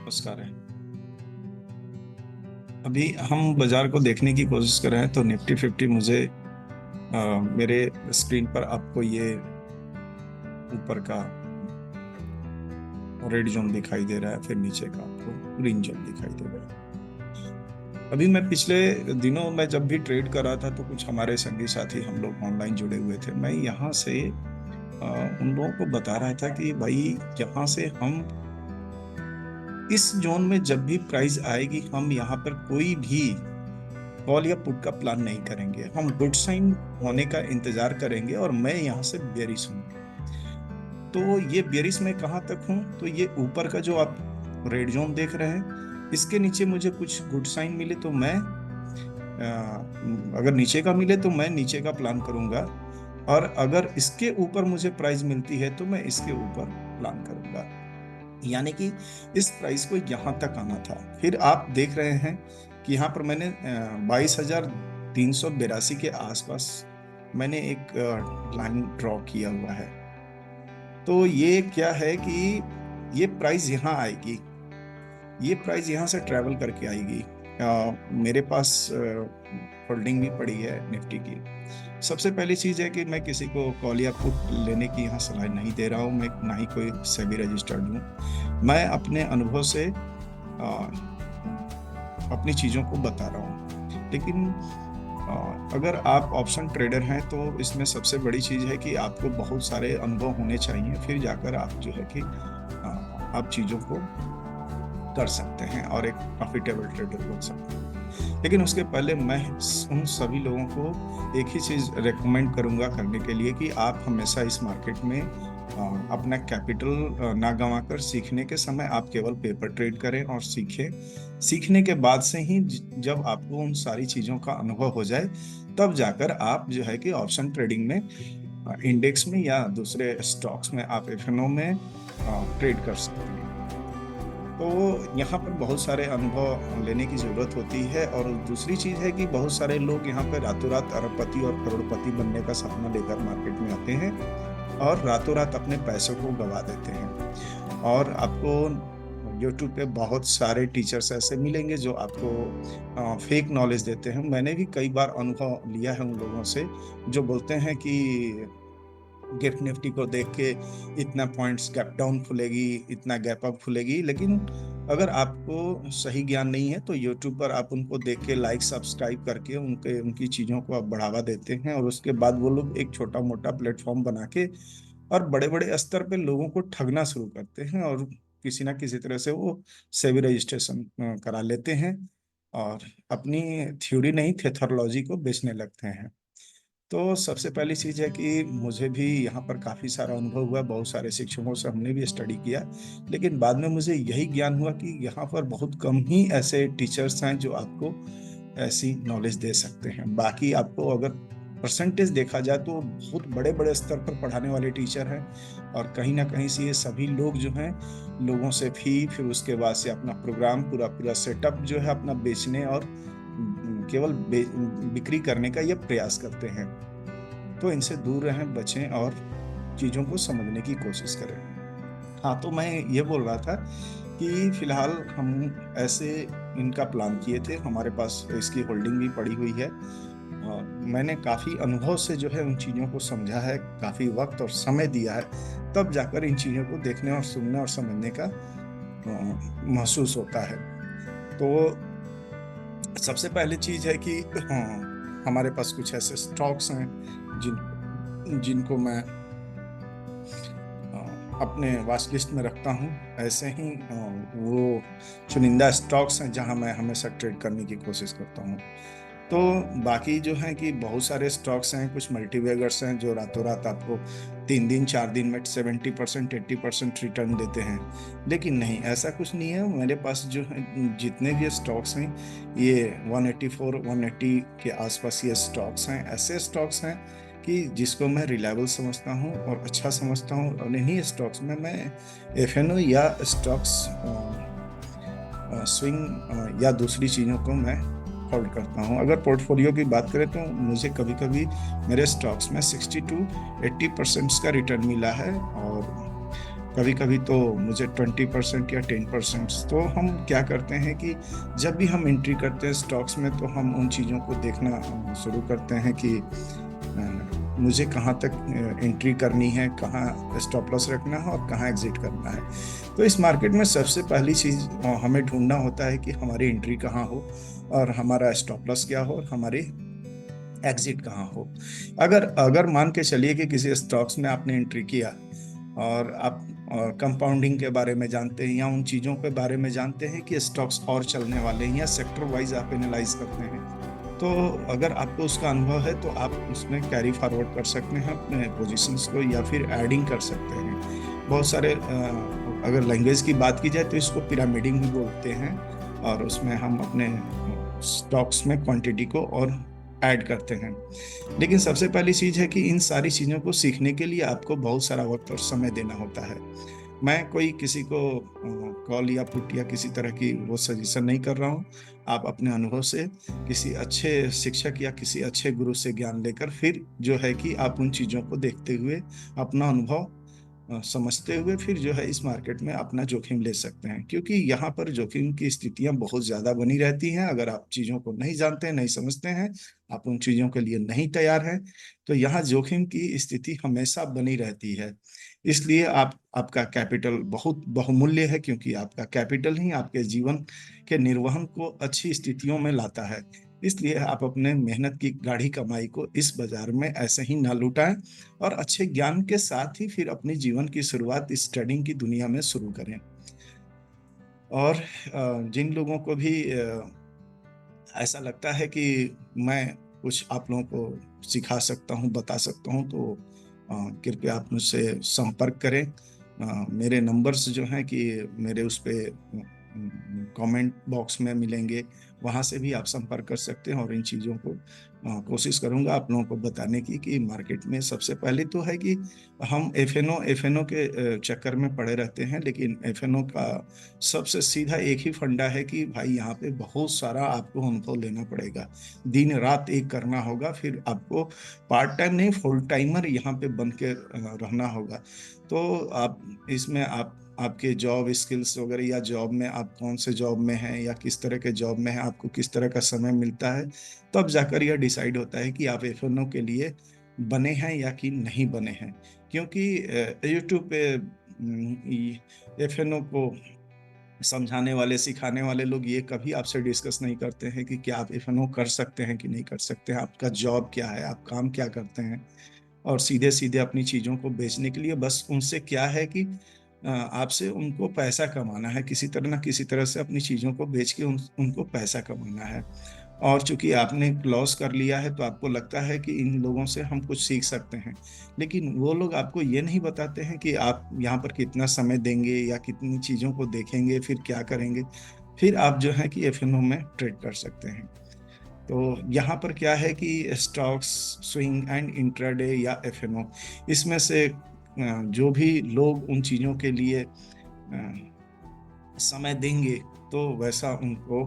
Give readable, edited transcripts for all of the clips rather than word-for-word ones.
नमस्कार है। अभी हम बाजार को देखने की कोशिश कर रहे हैं तो निफ्टी 50 मुझे मेरे स्क्रीन पर आपको ये ऊपर का रेड जोन दिखाई दे रहा है, फिर नीचे का आपको ग्रीन जोन दिखाई दे रहा है। अभी मैं पिछले दिनों में जब भी ट्रेड कर रहा था तो कुछ हमारे संगी साथी हम लोग ऑनलाइन जुड़े हुए थे। मैं यहाँ से उन लोगों को बता रहा था कि भाई यहाँ से हम इस जोन में जब भी प्राइस आएगी हम यहाँ पर कोई भी कॉल या पुट का प्लान नहीं करेंगे। हम गुड साइन होने का इंतजार करेंगे और मैं यहाँ से बेरिश हूँ। तो ये बेरिश में कहाँ तक हूँ? तो ये ऊपर का जो आप रेड जोन देख रहे हैं, इसके नीचे मुझे कुछ गुड साइन मिले तो मैं अगर नीचे का मिले तो मैं नीचे का प्लान करूंगा, और अगर इसके ऊपर मुझे प्राइस मिलती है तो मैं इसके ऊपर प्लान करूंगा। यानी कि इस प्राइस को यहाँ तक आना था। फिर आप देख रहे हैं कि यहाँ पर मैंने 22,382 के आसपास मैंने एक लाइन ड्रॉ किया हुआ है। तो ये क्या है कि ये प्राइस यहाँ आएगी, ये प्राइस यहाँ से ट्रेवल करके आएगी। मेरे पास होल्डिंग भी पड़ी है निफ्टी की। सबसे पहली चीज है कि मैं किसी को कॉल या पुट लेने की यहाँ सलाह नहीं दे रहा हूँ, मैं ना ही कोई सेबी रजिस्टर्ड हूँ। मैं अपने अनुभव से अपनी चीज़ों को बता रहा हूँ। लेकिन अगर आप ऑप्शन ट्रेडर हैं तो इसमें सबसे बड़ी चीज़ है कि आपको बहुत सारे अनुभव होने चाहिए, फिर जाकर आप जो है कि आप चीज़ों को कर सकते हैं और एक प्रॉफिटेबल ट्रेडर बन सकते हैं। लेकिन उसके पहले मैं उन सभी लोगों को एक ही चीज़ रेकमेंड करूंगा करने के लिए कि आप हमेशा इस मार्केट में अपना कैपिटल ना गंवाकर सीखने के समय आप केवल पेपर ट्रेड करें और सीखें। सीखने के बाद से ही जब आपको उन सारी चीज़ों का अनुभव हो जाए तब जाकर आप जो है कि ऑप्शन ट्रेडिंग में इंडेक्स में या दूसरे स्टॉक्स में आप एफएनओ में ट्रेड कर सकते हैं। तो यहाँ पर बहुत सारे अनुभव लेने की जरूरत होती है। और दूसरी चीज है कि बहुत सारे लोग यहाँ पर रातों रात अरबपति और करोड़पति बनने का सपना लेकर मार्केट में आते हैं और रातों रात अपने पैसों को गवा देते हैं। और आपको यूट्यूब पे बहुत सारे टीचर्स ऐसे मिलेंगे जो आपको फेक नॉलेज देते हैं। मैंने भी कई बार अनुभव लिया है उन लोगों से जो बोलते हैं कि गिफ्ट निफ्टी को देख के इतना पॉइंट्स गैप डाउन खुलेगी, इतना गैप अप खुलेगी। लेकिन अगर आपको सही ज्ञान नहीं है तो यूट्यूब पर आप उनको देख के लाइक सब्सक्राइब करके उनकी चीज़ों को आप बढ़ावा देते हैं, और उसके बाद वो लोग एक छोटा मोटा प्लेटफॉर्म बना के और बड़े बड़े स्तर पे लोगों को ठगना शुरू करते हैं, और किसी ना किसी तरह से वो सेबी रजिस्ट्रेशन करा लेते हैं और अपनी थ्योरी नहीं थेथोलॉजी को बेचने लगते हैं। तो सबसे पहली चीज़ है कि मुझे भी यहाँ पर काफ़ी सारा अनुभव हुआ, बहुत सारे शिक्षकों से हमने भी स्टडी किया। लेकिन बाद में मुझे यही ज्ञान हुआ कि यहाँ पर बहुत कम ही ऐसे टीचर्स हैं जो आपको ऐसी नॉलेज दे सकते हैं। बाकी आपको अगर परसेंटेज देखा जाए तो बहुत बड़े बड़े स्तर पर पढ़ाने वाले टीचर हैं, और कहीं ना कहीं से ये सभी लोग जो हैं लोगों से फी, फिर उसके बाद से अपना प्रोग्राम पूरा पूरा सेटअप जो है अपना बेचने और केवल बिक्री करने का ये प्रयास करते हैं। तो इनसे दूर रहें, बचें और चीज़ों को समझने की कोशिश करें। हाँ, तो मैं ये बोल रहा था कि फिलहाल हम ऐसे इनका प्लान किए थे, हमारे पास इसकी होल्डिंग भी पड़ी हुई है। मैंने काफ़ी अनुभव से जो है उन चीज़ों को समझा है, काफ़ी वक्त और समय दिया है, तब जाकर इन चीज़ों को देखने और सुनने और समझने का महसूस होता है। तो सबसे पहली चीज है कि हमारे पास कुछ ऐसे स्टॉक्स हैं जिनको मैं अपने वॉच लिस्ट में रखता हूं। ऐसे ही वो चुनिंदा स्टॉक्स हैं जहां मैं हमेशा ट्रेड करने की कोशिश करता हूं। तो बाकी जो है कि बहुत सारे स्टॉक्स हैं, कुछ मल्टीबैगर्स हैं जो रातों रात आपको 3 दिन 4 दिन में 70% 80% रिटर्न देते हैं। लेकिन नहीं, ऐसा कुछ नहीं है। मेरे पास जो है जितने भी स्टॉक्स हैं ये 184 180 के आसपास ये स्टॉक्स हैं। ऐसे स्टॉक्स हैं कि जिसको मैं रिलायबल समझता हूँ और अच्छा समझता हूँ, और इन्हीं स्टॉक्स में मैं एफएनओ या स्टॉक्स स्विंग या दूसरी चीज़ों को मैं होल्ड करता हूँ। अगर पोर्टफोलियो की बात करें तो मुझे कभी कभी मेरे स्टॉक्स में 60 to 80% का रिटर्न मिला है, और कभी कभी तो मुझे 20% या 10%। तो हम क्या करते हैं कि जब भी हम एंट्री करते हैं स्टॉक्स में, तो हम उन चीज़ों को देखना शुरू करते हैं कि मुझे कहाँ तक एंट्री करनी है, कहाँ स्टॉप लॉस रखना है और कहाँ एग्जिट करना है। तो इस मार्केट में सबसे पहली चीज़ हमें ढूंढना होता है कि हमारी एंट्री कहाँ हो और हमारा स्टॉप लॉस क्या हो और हमारी एग्जिट कहाँ हो। अगर अगर मान के चलिए कि किसी स्टॉक्स में आपने एंट्री किया और आप कंपाउंडिंग के बारे में जानते हैं या उन चीज़ों के बारे में जानते हैं कि स्टॉक्स और चलने वाले हैं, या सेक्टर वाइज आप एनालाइज करते हैं, तो अगर आपको उसका अनुभव है तो आप उसमें कैरी फॉरवर्ड कर सकते हैं अपने पोजीशंस को, या फिर एडिंग कर सकते हैं। बहुत सारे अगर लैंग्वेज की बात की जाए तो इसको पिरामिडिंग भी बोलते हैं, और उसमें हम अपने स्टॉक्स में क्वांटिटी को और ऐड करते हैं। लेकिन सबसे पहली चीज़ है कि इन सारी चीज़ों को सीखने के लिए आपको बहुत सारा वक्त और समय देना होता है। मैं कोई किसी को कॉल या पुट या किसी तरह की वो सजेशन नहीं कर रहा हूँ। आप अपने अनुभव से किसी अच्छे शिक्षक या किसी अच्छे गुरु से ज्ञान लेकर फिर जो है कि आप उन चीज़ों को देखते हुए अपना अनुभव समझते हुए फिर जो है इस मार्केट में अपना जोखिम ले सकते हैं, क्योंकि यहाँ पर जोखिम की स्थितियां बहुत ज्यादा बनी रहती हैं। अगर आप चीजों को नहीं जानते हैं, नहीं समझते हैं, आप उन चीजों के लिए नहीं तैयार हैं, तो यहाँ जोखिम की स्थिति हमेशा बनी रहती है। इसलिए आपका कैपिटल बहुत बहुमूल्य है, क्योंकि आपका कैपिटल ही आपके जीवन के निर्वहन को अच्छी स्थितियों में लाता है। इसलिए आप अपने मेहनत की गाढ़ी कमाई को इस बाजार में ऐसे ही ना लुटाएं, और अच्छे ज्ञान के साथ ही फिर अपने जीवन की शुरुआत इस ट्रेडिंग की दुनिया में शुरू करें। और जिन लोगों को भी ऐसा लगता है कि मैं कुछ आप लोगों को सिखा सकता हूँ, बता सकता हूँ, तो कृपया आप मुझसे संपर्क करें। मेरे नंबर्स जो हैं कि मेरे उस पे कमेंट बॉक्स में मिलेंगे, वहाँ से भी आप संपर्क कर सकते हैं। और इन चीज़ों को कोशिश करूंगा आप लोगों को बताने की कि मार्केट में सबसे पहले तो है कि हम एफएनओ के चक्कर में पड़े रहते हैं, लेकिन एफएनओ का सबसे सीधा एक ही फंडा है कि भाई यहाँ पे बहुत सारा आपको अनुभव लेना पड़ेगा, दिन रात एक करना होगा, फिर आपको पार्ट टाइम नहीं फुल टाइमर यहाँ पे बन के रहना होगा। तो आप इसमें आपके जॉब स्किल्स वगैरह, या जॉब में आप कौन से जॉब में हैं या किस तरह के जॉब में हैं, आपको किस तरह का समय मिलता है, तब जाकर यह डिसाइड होता है कि आप एफएनओ के लिए बने हैं या कि नहीं बने हैं। क्योंकि यूट्यूब पे एफएनओ को समझाने वाले, सिखाने वाले लोग ये कभी आपसे डिस्कस नहीं करते हैं कि क्या आप एफएनओ कर सकते हैं कि नहीं कर सकते हैं, आपका जॉब क्या है, आप काम क्या करते हैं। और सीधे सीधे अपनी चीज़ों को बेचने के लिए बस उनसे क्या है कि आपसे उनको पैसा कमाना है, किसी तरह ना किसी तरह से अपनी चीज़ों को बेच के उनको पैसा कमाना है। और चूंकि आपने लॉस कर लिया है तो आपको लगता है कि इन लोगों से हम कुछ सीख सकते हैं, लेकिन वो लोग आपको ये नहीं बताते हैं कि आप यहाँ पर कितना समय देंगे या कितनी चीज़ों को देखेंगे, फिर क्या करेंगे, फिर आप जो है कि एफएनओ में ट्रेड कर सकते हैं। तो यहाँ पर क्या है कि स्टॉक्स, स्विंग एंड इंट्राडे या एफएनओ, इसमें से जो भी लोग उन चीज़ों के लिए समय देंगे तो वैसा उनको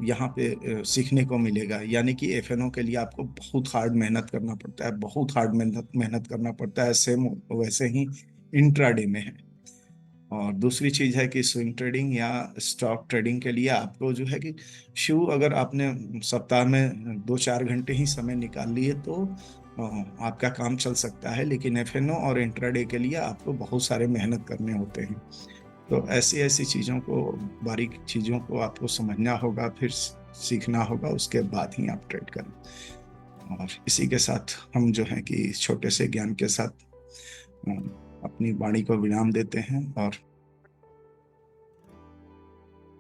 यहाँ पे सीखने को मिलेगा। यानी कि एफएनओ के लिए आपको बहुत हार्ड मेहनत करना पड़ता है, बहुत हार्ड मेहनत करना पड़ता है, सेम वैसे ही इंट्राडे में है। और दूसरी चीज है कि स्विंग ट्रेडिंग या स्टॉक ट्रेडिंग के लिए आपको जो है कि अगर आपने सप्ताह में 2-4 घंटे ही समय निकाल लिए तो आपका काम चल सकता है, लेकिन एफएनओ और इंट्राडे के लिए आपको बहुत सारे मेहनत करने होते हैं। तो ऐसी ऐसी चीज़ों को, बारीक चीज़ों को आपको समझना होगा, फिर सीखना होगा, उसके बाद ही आप ट्रेड करें। और इसी के साथ हम जो है कि छोटे से ज्ञान के साथ अपनी वाणी को विराम देते हैं। और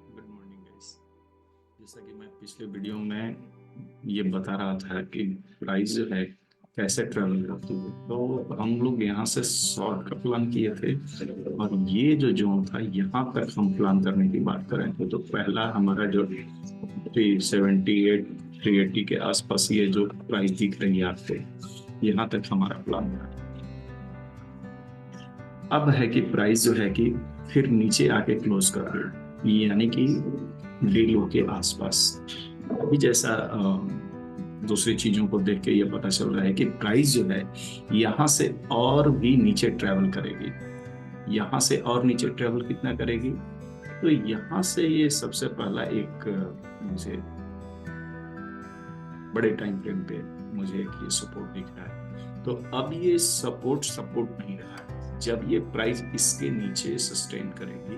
गुड मॉर्निंग गाइस। जैसा कि मैं पिछले वीडियो में ये बता रहा था कि प्राइस जो है कैसे ट्रेवल करती है, तो हम लोग यहाँ से शॉर्ट का प्लान किए थे, और ये जो जोन था यहाँ तक हम प्लान करने की बात कर रहे थे। तो पहला हमारा जो 378 380 के आसपास ये जो प्राइस दिख रही है आपको, यहाँ तक हमारा प्लान था। अब है कि प्राइस जो है कि फिर नीचे आके क्लोज कर रही है, यानी कि डे लो के आसपास। अभी जैसा दूसरी चीजों को देख के ये पता चल रहा है कि प्राइस जो है यहाँ से और भी नीचे ट्रेवल करेगी। यहाँ से और नीचे ट्रेवल कितना करेगी। तो यहाँ से ये सबसे पहला एक मुझे बड़े टाइम फ्रेम पे मुझे एक ये सपोर्ट दिख रहा है। तो अब ये सपोर्ट नहीं रहा है। जब ये प्राइस इसके नीचे सस्टेन करेगी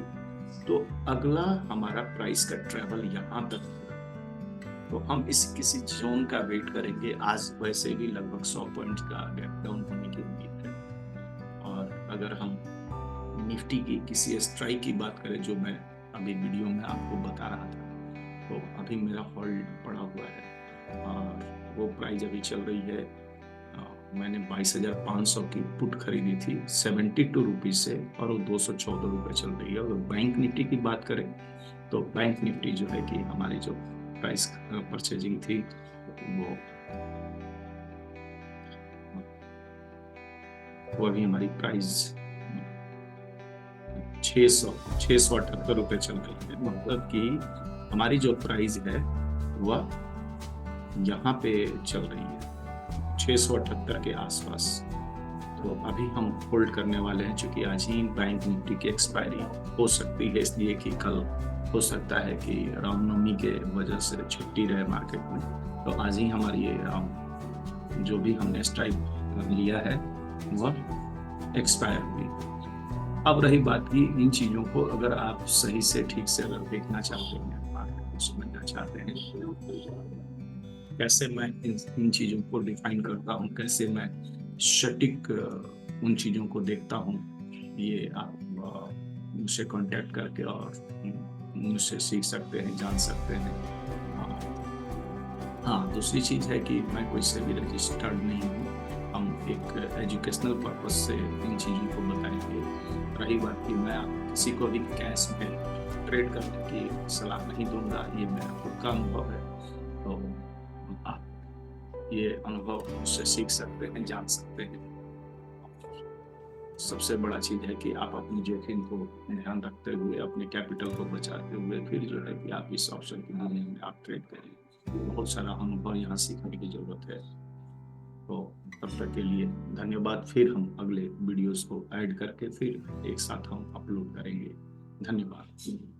तो अगला हमारा प्राइस का ट्रेवल यहाँ तक होगा। तो हम इस किसी जोन का वेट करेंगे। आज वैसे भी लगभग 100 पॉइंट का गैप डाउन होने की उम्मीद है। और अगर हम निफ्टी की किसी स्ट्राइक की बात करें, जो मैं अभी वीडियो में आपको बता रहा था, तो अभी मेरा होल्ड पड़ा हुआ है और वो प्राइस अभी चल रही है। मैंने 22,500 की पुट खरीदी थी 72 रुपीज से, और वो 214 रुपये चल रही है। और बैंक निफ्टी की बात करें तो बैंक निफ्टी जो है कि हमारी जो प्राइस परचेजिंग थी वो अभी हमारी प्राइस 678 रुपये चल रही है। मतलब कि हमारी जो प्राइस है वह यहाँ पे चल रही है 678 के आसपास। तो अभी हम होल्ड करने वाले हैं, क्योंकि आज ही बैंक निफ्टी की एक्सपायरी हो सकती है, इसलिए कि कल हो सकता है कि रामनवमी के वजह से छुट्टी रहे मार्केट में। तो आज ही हमारी ये जो भी हमने स्ट्राइक लिया है वह एक्सपायर हुई। अब रही बात की इन चीज़ों को अगर आप सही से ठीक से अगर देखना चाहते हैं, मार्केट को समझना चाहते हैं, कैसे मैं इन चीज़ों को डिफाइन करता हूँ, कैसे मैं सटीक उन चीज़ों को देखता हूँ, ये आप मुझसे कांटेक्ट करके और मुझसे सीख सकते हैं, जान सकते हैं। हाँ, दूसरी चीज़ है कि मैं कोई से भी रजिस्टर्ड नहीं हूँ। हम एक एजुकेशनल पर्पज से इन चीज़ों को बताएंगे। रही बात कि मैं किसी को भी कैश में ट्रेड करने की सलाह नहीं दूंगा, ये मेरा खुद का अनुभव है। तो आप ये अनुभव मुझसे सीख सकते हैं, जान सकते हैं। सबसे बड़ा चीज़ है कि आप अपनी जोखिम को ध्यान रखते हुए, अपने कैपिटल को बचाते हुए फिर जो है कि आप इस ऑप्शन की दुनिया में आप ट्रेड करें। बहुत सारा अनुभव यहाँ सीखने की जरूरत है। तो तब तक के लिए धन्यवाद। फिर हम अगले वीडियोस को ऐड करके फिर एक साथ हम अपलोड करेंगे। धन्यवाद।